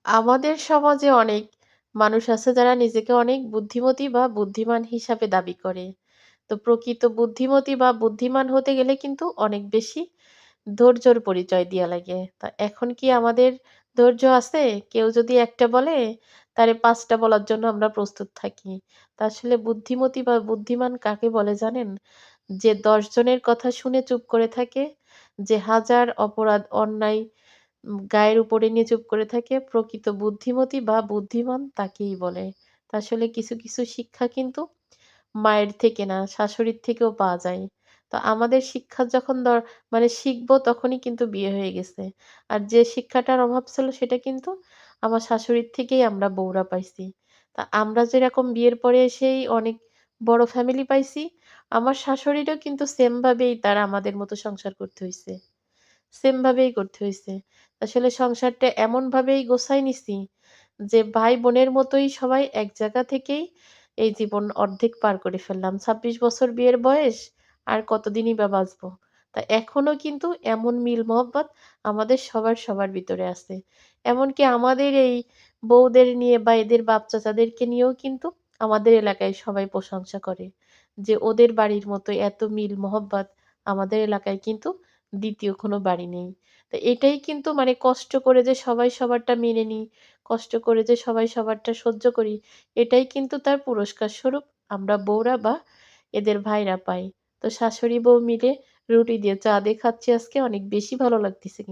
আমাদের সমাজে অনেক মানুষ আছে যারা নিজেকে অনেক বুদ্ধিমতী বা বুদ্ধিমান হিসাবে দাবি করে। তো প্রকৃত বুদ্ধিমতী বা বুদ্ধিমান হতে গেলে কিন্তু অনেক বেশি ধৈর্যর পরিচয় দিয়া লাগে। তা এখন কি আমাদের ধৈর্য আছে? কেউ যদি একটা বলে, তারে ৫ টা বলার জন্য আমরা প্রস্তুত থাকি। তা আসলে বুদ্ধিমতী বা বুদ্ধিমান কাকে বলে জানেন? যে ১০ জনের কথা শুনে চুপ করে থাকে, যে হাজার অপরাধ, অন্যায় গায়ের উপরে নিয়ে চুপ করে থাকে, প্রকৃত বুদ্ধিমতী বা বুদ্ধিমান তাকেই বলে। তা আসলে কিছু, কিছু শিক্ষা কিন্তু মায়ের থেকে না, শাশুড়ির থেকেও পাওয়া যায়। তো আমাদের শিক্ষা যখন মানে শিখবো তখনই কিন্তু বিয়ে হয়ে গেছে। আর যে শিক্ষাটার অভাব ছিল সেটা কিন্তু আমার শাশুড়ির থেকেই আমরা বউরা পাইছি। তা আমরা যেরকম বিয়ের পরে এসেই অনেক বড় ফ্যামিলি পাইছি, আমার শাশুড়িরও কিন্তু সেম ভাবেই তার আমাদের মতো সংসার করতে হইছে। সেম ভাবেই করতে হইছে। আসলে সংসারটা এমনভাবেই গোছায় নিছি যে ভাই-বোনের মতোই সবাই এক জায়গা থেকেই এই জীবন অর্ধেক পার করে ফেললাম। ২৬ বছর বিয়ের বয়স, আর কতদিনই বা বাঁচবো। তা এখনো কিন্তু এমন মিল মহব্বত আমাদের সবার, সবার ভিতরে আছে। এমনকি আমাদের এই বউদের নিয়ে বা এদের বাপ চাচাদেরকে নিয়েও কিন্তু আমাদের এলাকায় সবাই প্রশংসা করে। যে ওদের বাড়ির মতো এত মিল মহব্বত আমাদের এলাকায় কিন্তু ২য় কোনো বাড়ি নেই। তো এটাই কিন্তু মানে কষ্ট করে যে সবাই সবারটা মেনে নিই, কষ্ট করে যে সবাই সবারটা সহ্য করি, এটাই কিন্তু তার পুরস্কার স্বরূপ আমরা বউরা বা এদের ভাইরা পাই। তো শাশুড়ি বউ মিলে রুটি দিয়ে চা দিয়ে খাচ্ছি আজকে, অনেক বেশি ভালো লাগতেছে।